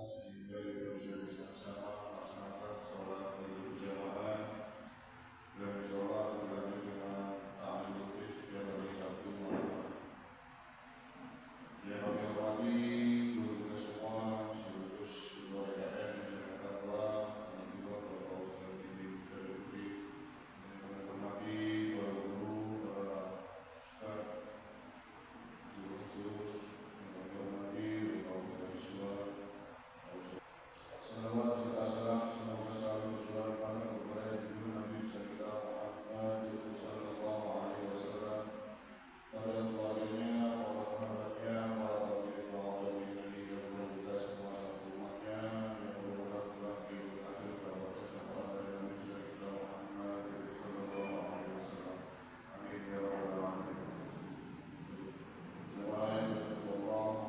sehingga kita bisa bersama melaksanakan sholat berjamaah dan sholat berlanjut dengan ta'lim setiap hari Sabtu malam. Yang kami hormati guru kita semua, sekaligus ketua DKM Masyarakat Tua, dan juga Bapak Ustaz Didi Syarifudin. Yang kami hormati para guru, para ustaz, guru khusus, yang kami hormati Bapak Ustaz Iswa. Salawat serta salam semoga selalu tercurahkan kepada junjungan Nabi kita Muhammad sallallahu alaihi wasallam, pada keluarganya, para sahabatnya, para tabi'in dan kita semua satu umatnya yang mudah-mudahan di akhir zaman bersama Nabi kita Muhammad sallallahu alaihi wasallam. Amin ya rabbal alamin. Bismillahirrahmanirrahim.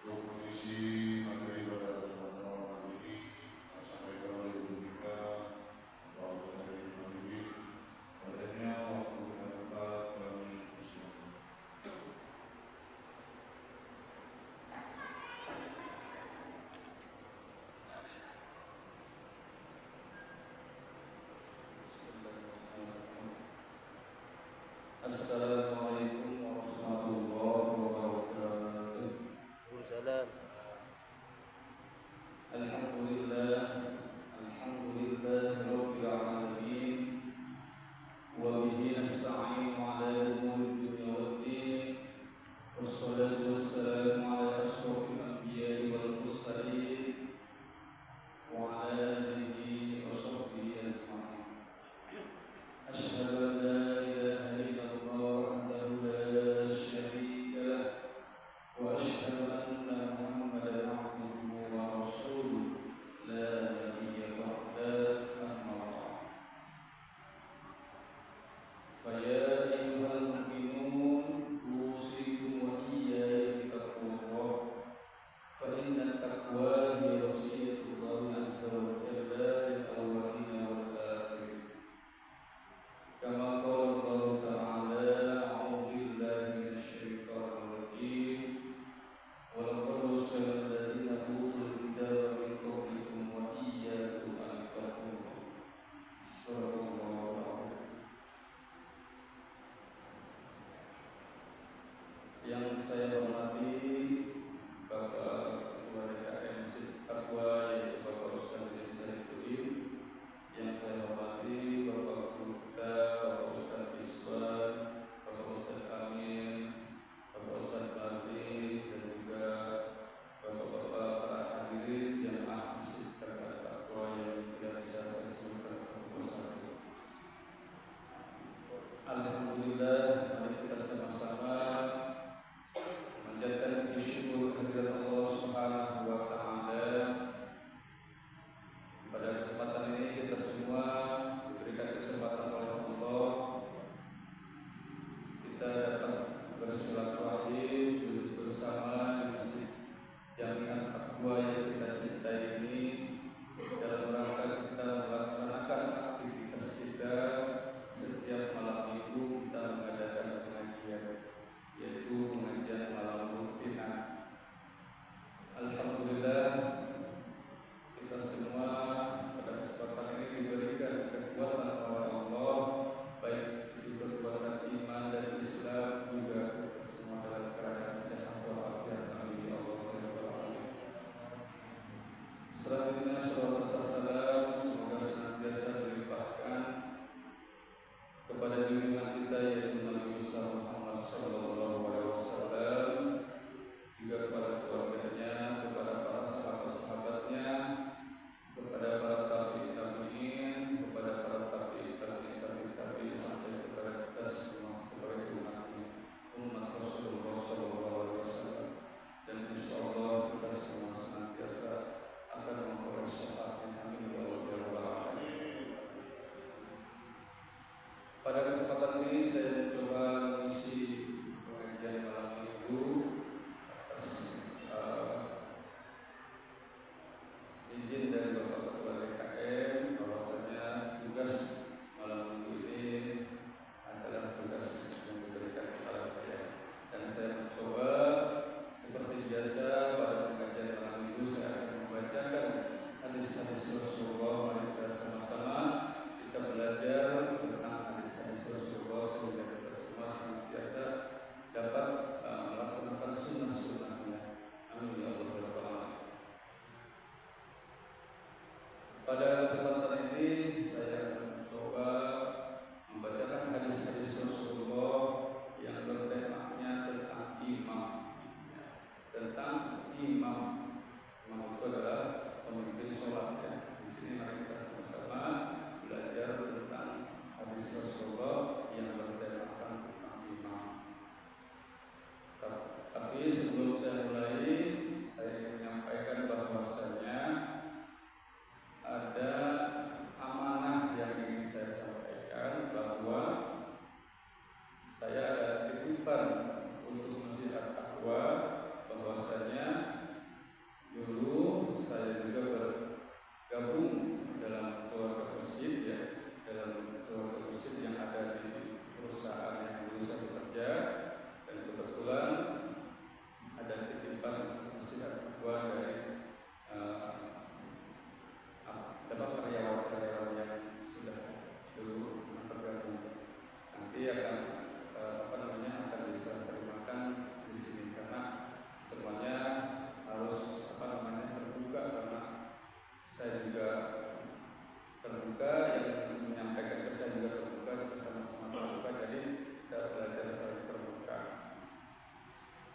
Untuk mengisi materi pada kesempatan malam ini disampaikan oleh guru kita Bapak Ustaz Didi. Padanya waktu dan tempat kami persilakan. Assalamualaikum warahmatullahi wabarakatuh. Waalaikumsalam. Alhamdulillah Rabbil alamin, wa bihi nasta'inu ala umuri dunya waddin, wassalatu wassalamu ala ashrafil anbiya'i wal mursalin wa ala alihi wa sahbihi ajma'in. Asyhadu an la ilaha illallah wahdahu la syarika lah, wa asyhadu anna Muhammadan abduhu wa rasuluh la nabiyya ba'da, amma ba'd. Faya ayyuhal mu'minun usikum wa iyaya bitaqwallah, fa inna taqwa hiya wasiyatullah azza wa jalla lil awwalina wal akhirin. Kama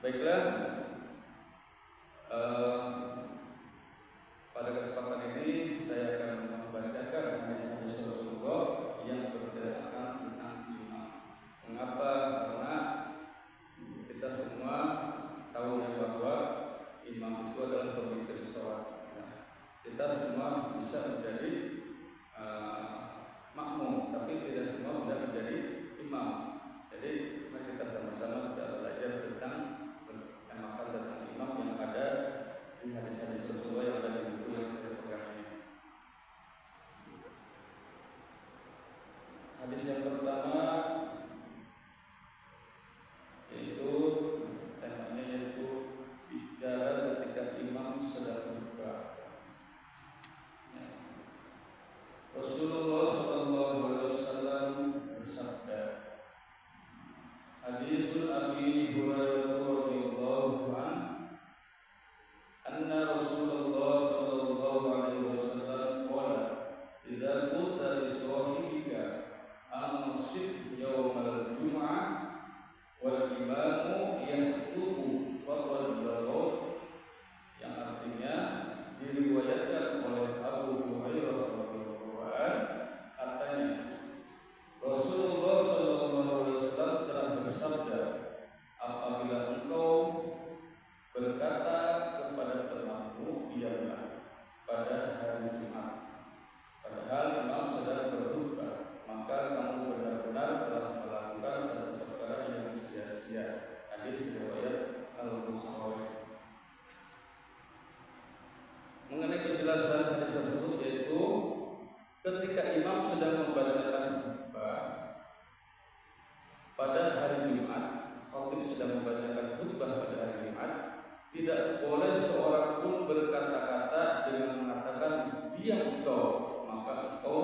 Baiklah, pada kesempatan ini saya akan membacakan hadis-hadis Rasulullah yang berkaitan tentang imam. Mengapa? Karena kita semua tahu ya bahwa imam itu adalah pemimpin sholat. Kita semua bisa menjadi makmum, tapi tidak semua bisa menjadi imam. Jadi mari kita sama-sama belajar tentang imam yang ada di hadis-hadis Rasulullah yang ada di buku yang saya pegang ini. Hadis yang pertama yaitu temanya yaitu bicara ketika imam sedang berkhutbah. Rasulullah sallallahu alaihi wasallam bersabda, Hadisul Abi Hurairah radhiyallahu anhu, anna Rasulullah sallallahu alaihi wasallam qala, idza qulta li sahibika anshid yaumal jum'ah wal imamu yakhutubu faqad balagh, yang artinya diriwayatkan oleh Abu Hurairah radhiyallahu anhu, katanya Rasulullah sallallahu alaihi wasallam telah bersabda, apabila engkau berkata kepada temanmu diamlah pada hari Jumat, padahal imam sedang berkhutbah, maka kamu benar-benar telah melakukan satu perkara yang sia-sia. Hadis riwayat Al-Bukhari. Mengenai penjelasan hadis tersebut, yaitu ketika imam sedang membacakan khutbah pada hari Jumat, khatib sedang membacakan khutbah pada hari Jumat, tidak boleh seorang pun berkata-kata dengan mengatakan diam engkau, maka engkau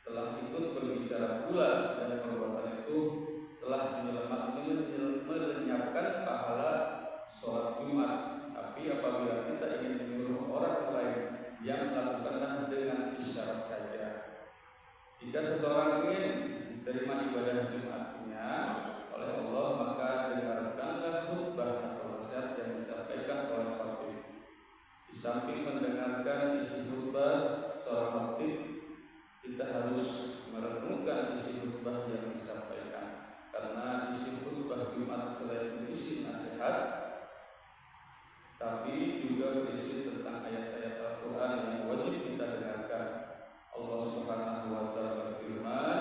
telah ikut berbicara pula, dan perbuatan itu telah melenyapkan pahala sholat Jumat. Tapi apabila kita ingin menyuruh orang lain, yang melakukanlah dengan isyarat saja. Jika seseorang ingin diterima ibadah Jumatnya oleh Allah, maka dengarkanlah khutbah atau nasihat yang disampaikan oleh khatib. Di samping mendengarkan isi khutbah seorang khatib, kita harus merenungkan isi khutbah yang disampaikan, karena isi khutbah Jumat selain berisi nasihat, tapi juga berisi tentang ayat-ayat Al-Quran yang wajib kita dengarkan. Allah Subhanahu wa ta'ala berfirman,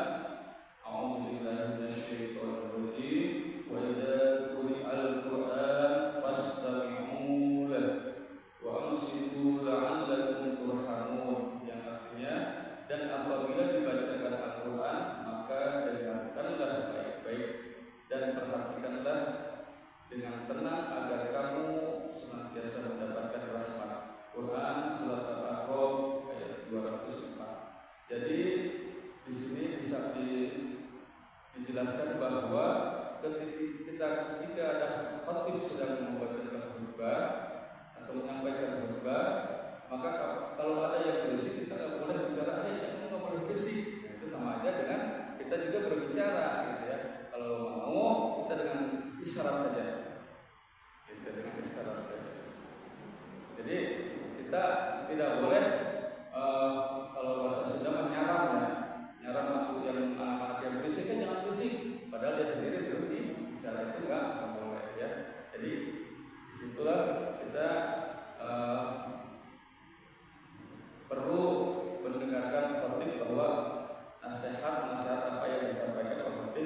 A'udzu billahi minasyaitonir rajim, wa idza quri'al Qur'an fastami'u lahu wa ansitu la'allakum turhamun, yang artinya, dan apabila dibacakan Al-Quran maka dengarkanlah baik-baik dan perhatikanlah dengan tenang agar kamu senantiasa mendapatkan rahmat. Quran surat Al-A'raf ayat 204. Jadi di sini bisa dijelaskan bahwa ketika ada khatib sedang membacakan khutbah atau menyampaikan khutbah, maka kalau ada yang berisik kita tidak boleh bicara, nggak boleh berisik. Itu sama aja dengan kita juga berbicara, gitu ya. Kalau mau kita dengan isyarat saja, kita dengan isyarat saja. Jadi kita tidak boleh kalau bahasa Sunda menyaram ya, nyaram aku yang anak-anak yang berisik kan jangan berisik, padahal dia sendiri berhenti bicara, itu nggak boleh ya. Jadi disitulah kita perlu mendengarkan khatib bahwa nasihat apa yang disampaikan oleh khatib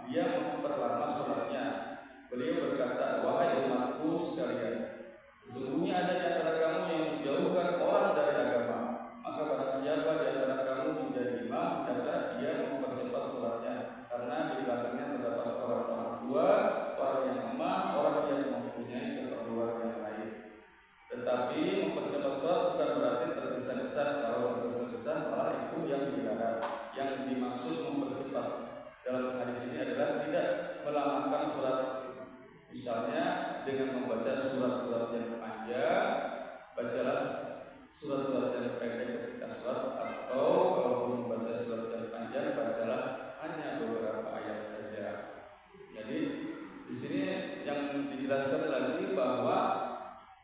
dia memperlama sholatnya. Beliau berkata, wahai umatku sekalian, sesungguhnya ada di antara kamu yang menjauhkan orang dari agama. Maka barang siapa di antara kamu menjadi imam, hendaklah dia mempercepat sholatnya, karena di belakangnya terdapat orang-orang tua, orang yang lemah, orang yang mempunyai keperluan yang lain. Tetapi mempercepat sholat bukan berarti tergesa-gesa. Kalau tergesa-gesa malah itu yang dilarang. Yang dimaksud mempercepat dalam hadis ini adalah tidak melamakan sholat. Misalnya dengan membaca surat-surat yang panjang, bacalah surat-surat yang pendek ketika sholat, atau kalau belum membaca surat yang panjang, bacalah hanya beberapa ayat saja. Jadi di sini yang dijelaskan lagi bahwa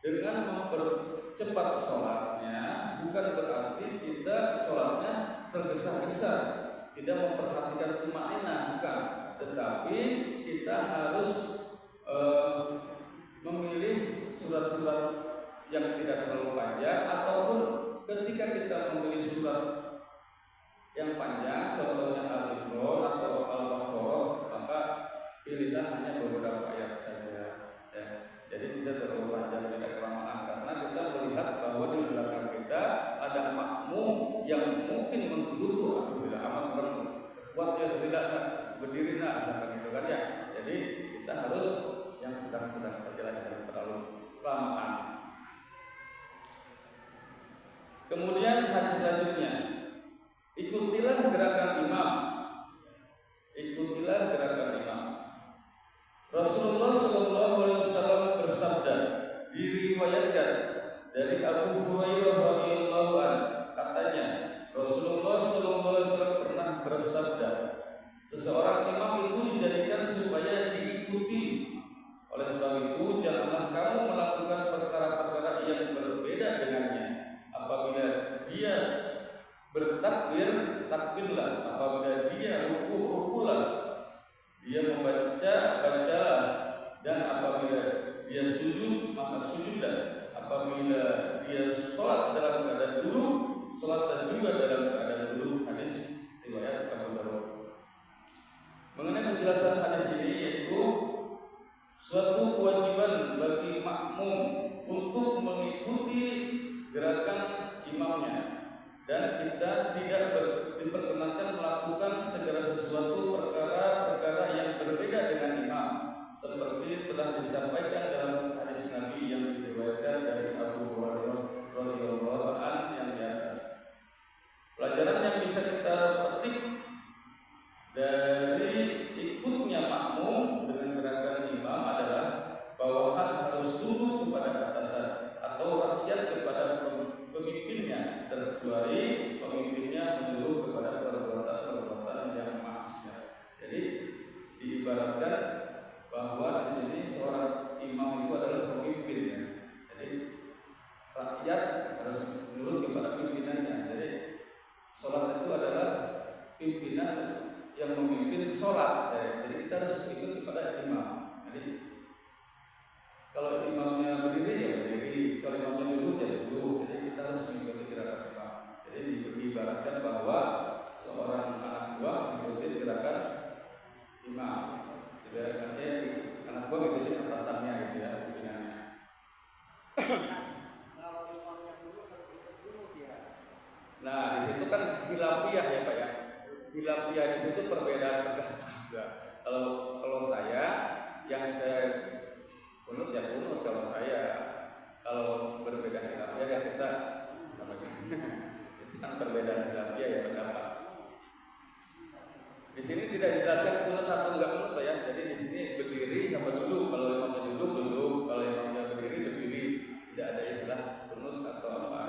dengan mempercepat sholatnya bukan berarti kita sholatnya tergesa-gesa, tidak memperhatikan tumaninah, bukan. Tetapi kita harus memilih surat-surat yang tidak terlalu panjang, ataupun ketika kita memilih surat yang panjang, contohnya Al-Imran atau Al-Baqarah, maka pilihlah hanya beberapa ayat saja, ya. Jadi tidak terlalu panjang, tidak kelamaan, karena kita melihat bahwa di belakang kita ada makmum yang mungkin menggerutu, bila amat kuat ya, tidak berdiri misalkan gitu kan ya. Jadi kita harus yang sedang-sedang saja, jangan terlalu kelamaan. Kemudian hadis selanjutnya, ikutilah gerakan imam. Ikutilah gerakan imam. Rasulullah SAW bersabda, diriwayatkan dari Abu Hurairah radhiyallahu anhu, katanya Rasulullah SAW pernah bersabda, seseorang imam itu dijadikan supaya diikuti. Oleh sebab itu, janganlah kamu melakukan perkara-perkara yang berbeda dengannya. Apabila dia bertakbir, takbirlah. Apabila dia ruku, rukulah. Dia membaca, bacalah. Dan apabila dia sujud, maka sujudlah. Apabila dia sholat dalam keadaan duduk, sholatlah juga dalam keadaan duduk. Hadis riwayat Abu Dawud. Mengenai penjelasan hadis ini, yaitu suatu kewajiban bagi makmum untuk mengikuti gerakan imamnya, dan kita tidak diperkenankan melakukan segala sesuatu perkara-perkara yang berbeda dengan imam, seperti telah disampaikan dalam hadis Nabi yang diriwayatkan dari Abu Hurairah radhiyallahu anhu yang di atas. Pelajaran yang bisa kita petik dari ikutnya makmum dengan gerakan imam adalah bawahan harus tunduk kepada atasan atau rakyat kepada pemimpinnya, terkecuali pemimpinnya menyuruh kepada perbuatan-perbuatan yang maksiat. Jadi diibaratkan bahwa di sini seorang imam itu adalah pemimpinnya. Jadi rakyat harus menurut kepada pimpinannya. Jadi sholat itu adalah pimpinan yang memimpin sholat, jadi kita harus ikut kepada imam. Jadi kalau imamnya berdiri ya berdiri, kalau imamnya duduk ya duduk. Jadi kita harus mengikuti gerakan imam. Jadi diibaratkan bahwa seorang anak buah mengikuti gerakan imam. Gerakannya anak buah mengikuti atasannya gitu ya, pimpinannya. Kalau imamnya dulu harus ikut dulu dia. Nah di situ kan khilafiyah ya Pak ya. Khilafiyah di situ perbedaan pendapat. Kalau saya yang saya kunut ya kunut, kalau saya kalau berbeda khilafiyah ya kita sama itu kan perbedaan khilafiyah ya pendapat. Di sini tidak dijelaskan kunut atau enggak kunut Pak ya. Jadi di sini berdiri sama duduk. Kalau imamnya duduk duduk, kalau imamnya berdiri berdiri. Tidak ada istilah kunut atau apa.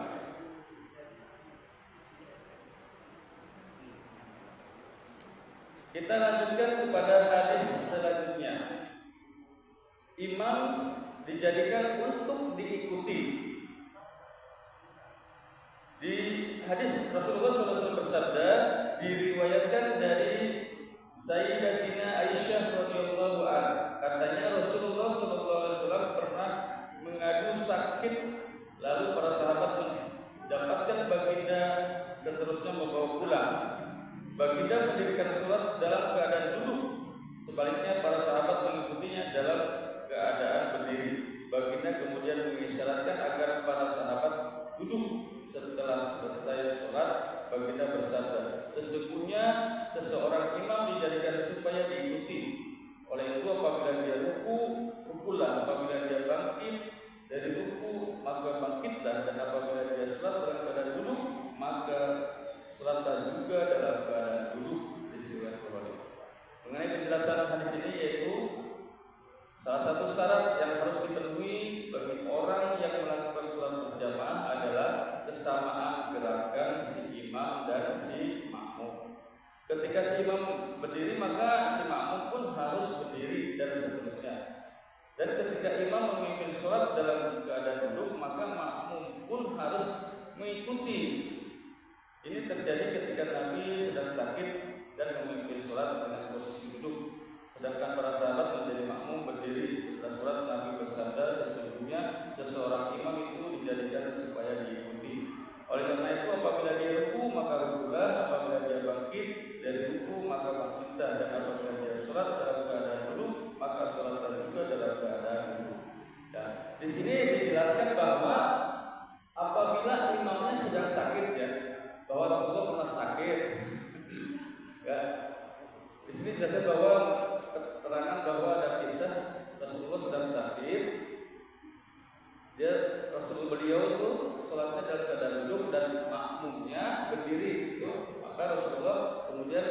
Kita lanjutkan kepada hadis selanjutnya. Imam dijadikan untuk diikuti. Di hadis Rasulullah SAW bersabda, diriwayatkan dari Sayyidatina Aisyah radhiyallahu anha, katanya Rasulullah SAW pernah mengadu sakit, lalu para sahabat mendapatkan baginda seterusnya membawa pulang. Baginda mendirikan sholat dalam keadaan duduk maka si makmum pun harus berdiri dan seterusnya. Dan ketika imam memimpin sholat dalam keadaan duduk, maka makmum pun harus mengikuti. Ini terjadi ketika Nabi sedang sakit dan memimpin sholat dengan posisi duduk, sedangkan para sahabat menjadi makmum berdiri. Setelah sholat Nabi bersabda, sesungguhnya seseorang imam itu dijadikan supaya diikuti. Oleh karena itu apabila dia ruku maka rukulah, apabila dia bangkit dari ruku maka bangkitlah, dan apabila dia sholat dalam keadaan duduk maka sholatlah juga dalam keadaan duduk. Dan di sini dijelaskan bahwa apabila imamnya sedang sakit, ya, bahwa Rasulullah pernah sakit, ya, di sini dijelaskan bahwa keterangan bahwa ada kisah Rasulullah sedang sakit. Beliau itu sholatnya dalam keadaan duduk dan makmumnya berdiri, gitu. Maka Rasulullah kemudian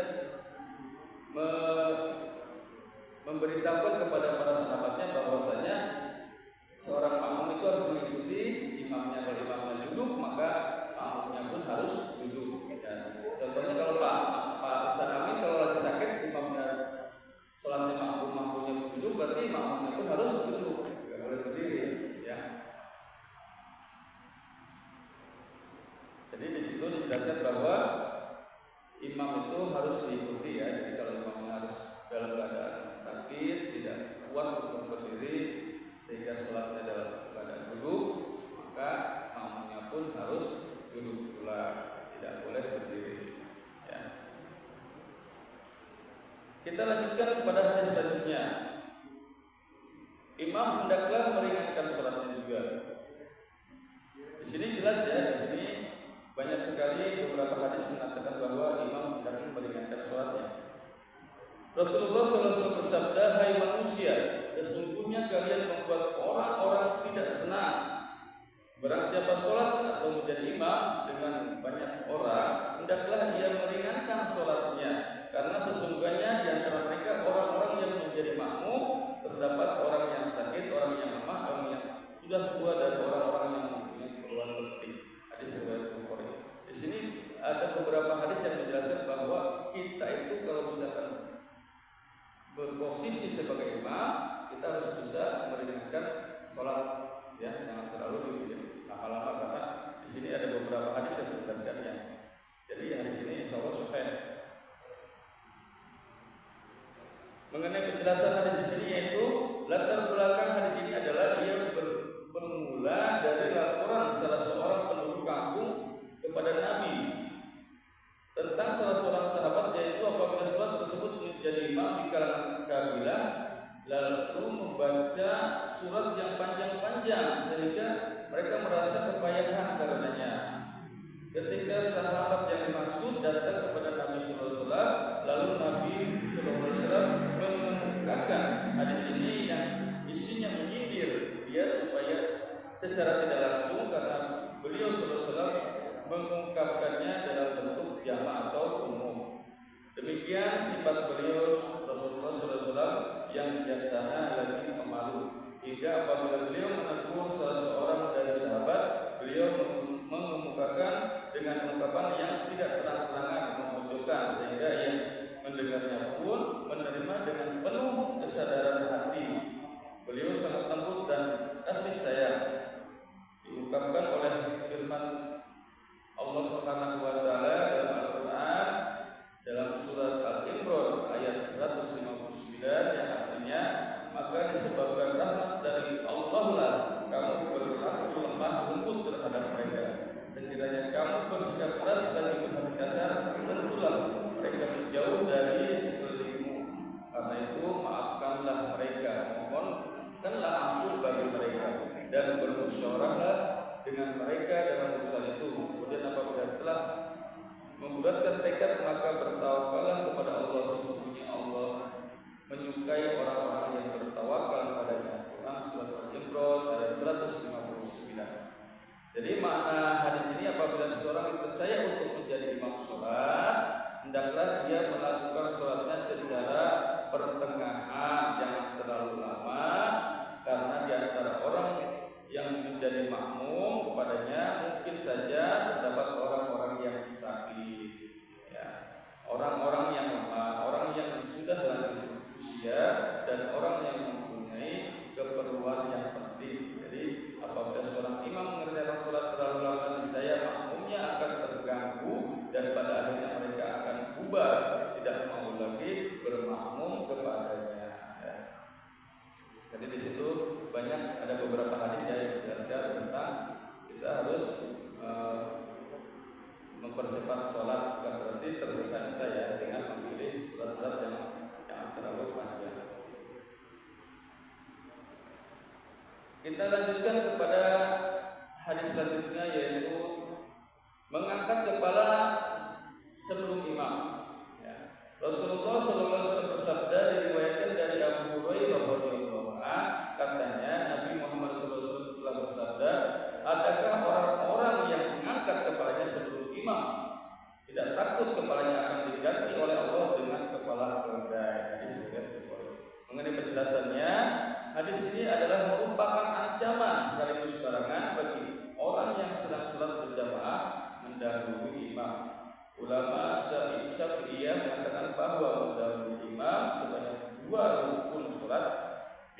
memberitahukan kepada para sahabatnya bahwasanya seorang makmum itu harus mengikuti imamnya. Kalau imamnya duduk maka makmumnya pun harus duduk. Dan contohnya kalau Pak Ustaz Amin kalau lagi sakit, imamnya sholatnya makmumnya duduk, berarti makmumnya pun harus duduk, nggak boleh berdiri, ya. Jadi di situ dijelaskan bahwa imam itu harus diikuti, ya. Jadi kalau imamnya harus dalam keadaan sakit, tidak kuat untuk berdiri sehingga sholatnya dalam keadaan duduk, maka makmumnya pun harus duduk pula, tidak boleh berdiri, ya. Kita lanjutkan kepada hadis selanjutnya. Imam hendaklah meringankan sholatnya juga. Di sini jelas, ya, di sini banyak sekali beberapa hadis mengatakan bahwa imam hendaklah meringankan sholatnya. Rasulullah SAW bersabda, "Hai manusia, sesungguhnya kalian membuat orang-orang tidak senang. Barang siapa sholat atau menjadi imam dengan banyak orang, hendaklah ia meringankan sholatnya, karena sesungguhnya di antara mereka orang-orang yang menjadi makmum terdapat orang yang sakit, orang yang lemah, orang yang sudah tua, dan orang-orang yang mempunyai keperluan penting." Hadis riwayat Bukhari. Di sini ada beberapa hadis yang menjelaskan bahwa kita itu kalau misalkan berposisi sebagai imam, kita harus bisa meringankan sholat, ya, jangan terlalu lama-lama, karena di sini ada beberapa hadis yang menjelaskannya. Jadi hadis ini insya Allah sahih. Mengenai penjelasan hadis di sini, yaitu latar belakang hadis ini adalah ia bermula dari laporan salah seorang penduduk kampung kepada Nabi tentang salah seorang sahabat, yaitu apabila sholat tersebut menjadi imam di kalangan kabilah, lalu membaca surat yang panjang-panjang sehingga mereka merasa kepayahan karenanya. Ketika sahabat yang dimaksud datang kepada Nabi SAW, lalu Nabi SAW mengemukakan hadis ini yang isinya menyindir dia supaya secara tidak langsung, karena beliau SAW mengungkapkannya dalam bentuk jamak atau umum. Demikian sifat beliau Rasulullah SAW yang bijaksana lagi pemalu, hingga apabila beliau menegur salah seorang dari sahabat, beliau mengemukakan dengan ungkapan yang tidak terang-terangan memojokkan, sehingga yang mendengarnya pun menerima dengan penuh kesadaran hati. Beliau sangat lembut dan kasih sayang. Diungkapkan oleh firman Allah Subhanahu wa taala dalam Al-Qur'an dalam surat Al-Imran ayat 159 yang artinya, maka disebabkan rahmat dari Allah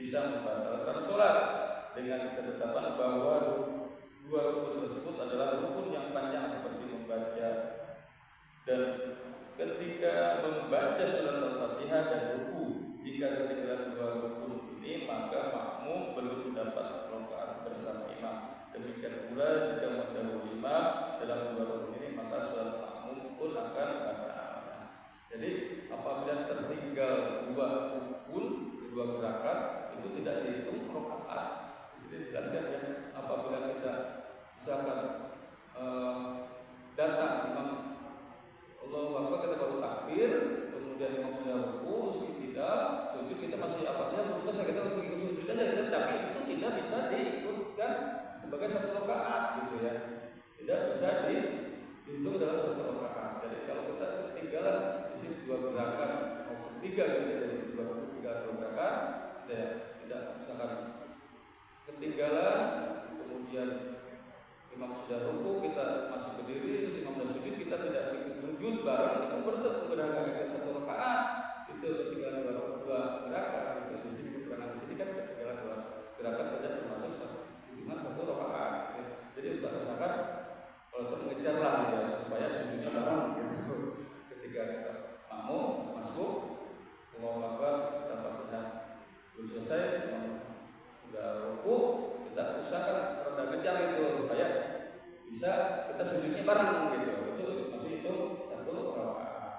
bisa membatalkan sholat dengan ketetapan bahwa dua rukun tersebut adalah rukun yang panjang seperti membaca, dan ketika membaca surat Al-Fatihah dan ruku, jika ketinggalan dua rukun ini maka makmum belum dapat rakaat bersama imam. Demikian pula jika mendahului imam dalam dua rukun ini maka salat makmum pun akan batal. Jadi apabila tertinggal dua rukun, dua gerakan itu tidak dihitung rakaat. Sudah dijelaskan ya. Apabila kita misalkan datang imam Allahu Akbar, kita baru takbir, kemudian imam sudah ruku, sujud kita masih apa dia belum selesai, kita harus ikut sujud aja, tapi itu tidak bisa diikutkan sebagai satu rakaat gitu ya, tidak bisa dihitung dalam satu rakaat. Jadi kalau kita ketinggalan di situ dua gerakan maupun tiga gitu, jadi tiga gerakan, tidak misalkan ketinggalan, kemudian imam sudah ruku, kita masih berdiri, terus imam sudah sujud, kita tidak ikut sujud bareng, itu berarti gerakan itu satu rakaat, itu ketinggalan dua gerakan. Itu di sini keterangan di sini kan ketinggalan dua gerakan tidak termasuk hitungan satu rakaat. Jadi usahakan kalau itu mengejar lah ya, supaya sujudnya bareng gitu. Ketika kita makmum masuk Allahu Akbar, kita Fatihah belum selesai, sudah ruku, kita usahakan rada ngejar itu supaya bisa kita sujudnya bareng gitu. Itu masih itu satu rakaat.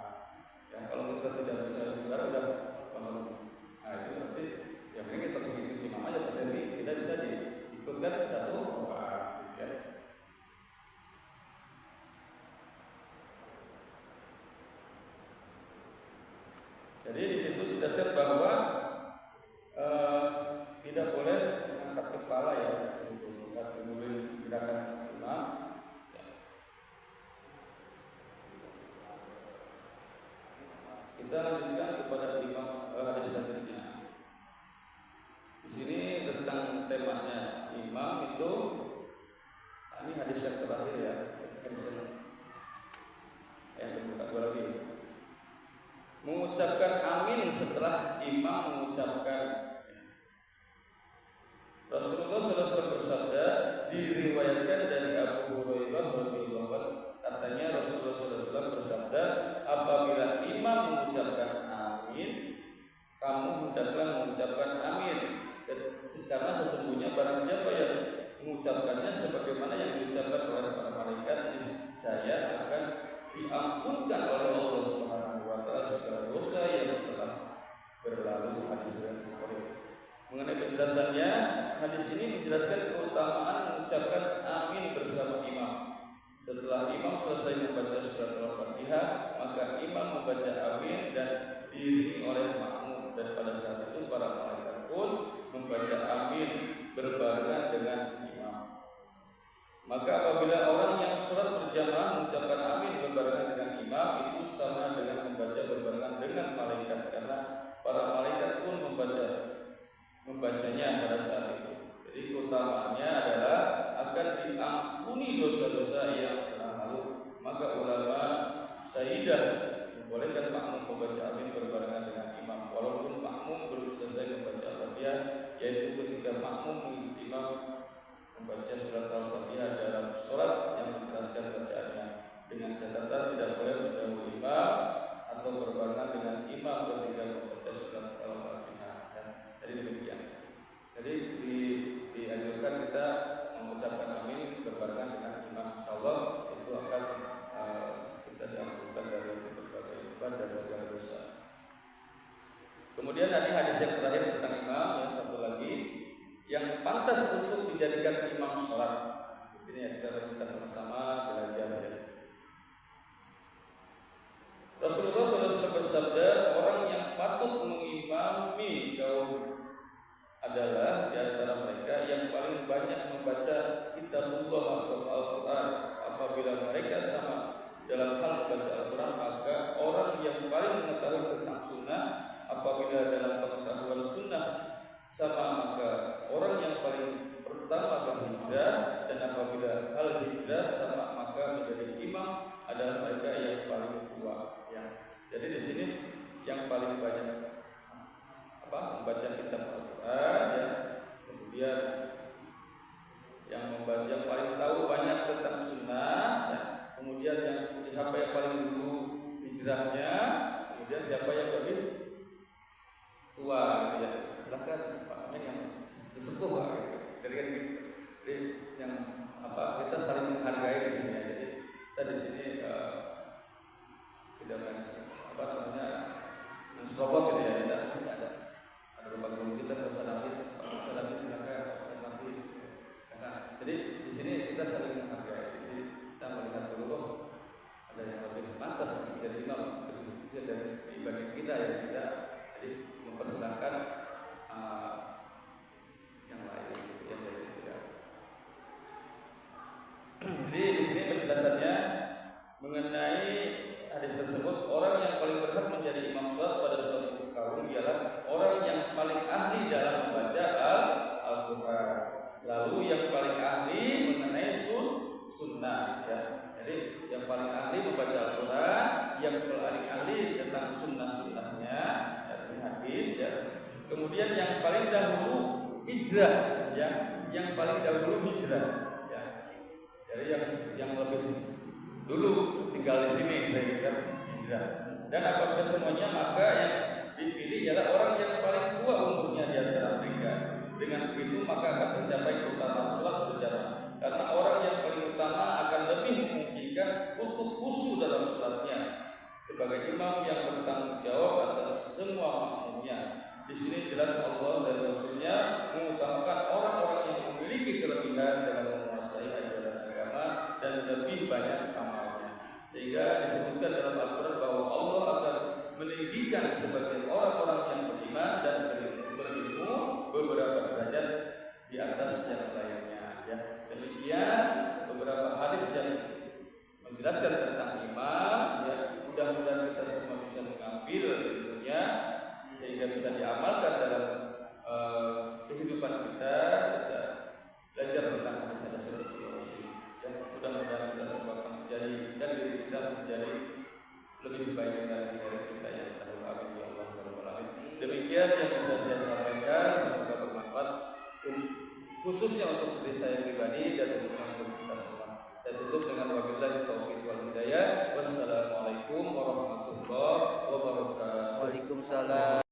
Ya, kalau kita tidak bisa sujud bareng udah bangun. Nah itu berarti ya mungkin kita harus mengikuti imam aja, tapi tidak bisa diikutkan satu rakaat ya. Jadi di situ dijelaskan bahwa tidak boleh mengangkat kepala ya, itu kemudian gerakan imam. Ya. Kita lanjutkan kepada imam hadis selanjutnya. Di sini tentang temanya imam itu, ini hadis yang terakhir ya, hadis yang kedua lagi. Mengucapkan amin setelah imam mengucapkan. Rasulullah SAW bersabda, diriwayatkan dari Abu Hurairah radhiyallahu anhu, katanya Rasulullah SAW bersabda, apabila imam mengucapkan amin, kamu hendaklah mengucapkan amin, karena sesungguhnya barang siapa yang mengucapkannya sebagaimana yang diucapkan oleh para malaikat, niscaya akan diampunkan oleh Allah Subhanahu wa taala segala dosa yang telah berlalu. Hadis riwayat Bukhari. Mengenai penjelasannya, hadis ini menjelaskan keutamaan mengucapkan amin bersama imam. Setelah imam selesai membaca surat Al-Fatihah, maka imam membaca amin dan diiringi oleh makmum, dan pada saat itu para malaikat pun membaca amin berbarengan dengan imam. Maka apabila orang yang sholat berjamaah mengucapkan amin berbarengan dengan imam, itu sama dengan membaca berbarengan dengan malaikat, karena para malaikat pun membacanya pada saat itu. Jadi keutamaannya adalah akan diampuni dosa-dosa yang telah lalu. Maka ulama sayyidah membolehkan makmum membaca amin berbarengan dengan imam, walaupun makmum belum selesai membaca Al-Fatihah, yaitu ketika makmum mengikuti imam membaca surat Al-Fatihah dalam sholat yang menjelaskan bacaannya, dengan catatan tidak boleh mendahului imam atau berbarengan dengan imam ketika membaca surat Al-Fatihah. Jadi demikian. Jadi dianjurkan kita mengucapkan amin berbarengan dengan imam, insyaallah itu akan kita diampunkan dari berbagai beban dan segala dosa. Kemudian ada hadis yang terakhir tentang imam, yang satu lagi yang pantas untuk dijadikan imam sholat. Di sini ya, kita sama-sama belajar ya. Rasulullah SAW bersabda, orang yang patut mengimami kaum adalah di antara mereka yang paling banyak membaca kitabullah atau Al-Quran. Apabila mereka sama dalam hal membaca Al-Quran, maka orang yang paling mengetahui tentang sunnah apabila dalam pengetahuan sunnah sama, maka orang yang paling pertama berhijrah, dan apabila hal Kemudian yang paling dahulu hijrah, ya, yang paling dahulu hijrah, ya. Jadi yang lebih dulu tinggal di sini, kan, hijrah. Dan apabila semuanya, maka yang dipilih ialah orang yang paling tua umurnya di antara mereka. Dengan begitu maka akan tercapai keutamaan salat berjamaah. Karena orang yang paling utama akan lebih memungkinkan untuk khusyuk dalam salatnya sebagai imam yang bertanggung jawab atas semua makmumnya. Di sini jelas Allah dan Rasulnya mengutamakan orang-orang yang memiliki kelebihan dalam menguasai ajaran agama dan lebih banyak amalnya. Sehingga disebutkan dalam Al-Quran bahwa Allah akan meninggikan sebagian orang-orang yang beriman dan berilmu beberapa derajat di atas yang lainnya. Ya. Demikian beberapa hadis yang menjelaskan tentang imam. Ya. Mudah-mudahan kita semua bisa mengambil ilmunya sehingga bisa diamalkan dalam kehidupan kita. Belajar tentang hadis-hadis Rasulullah. Ya. Mudah-mudahan kita semua akan menjadikan diri kita menjadi lebih baik dari kita yang dahulu. Amin ya Allah rabbal alamin. Demikian yang bisa saya sampaikan, semoga bermanfaat khususnya untuk diri saya pribadi dan untuk kita semua. Saya tutup dengan wabillahi taufiq wal hidayah. Wassalamualaikum warahmatullahi wabarakatuh. Waalaikumsalam.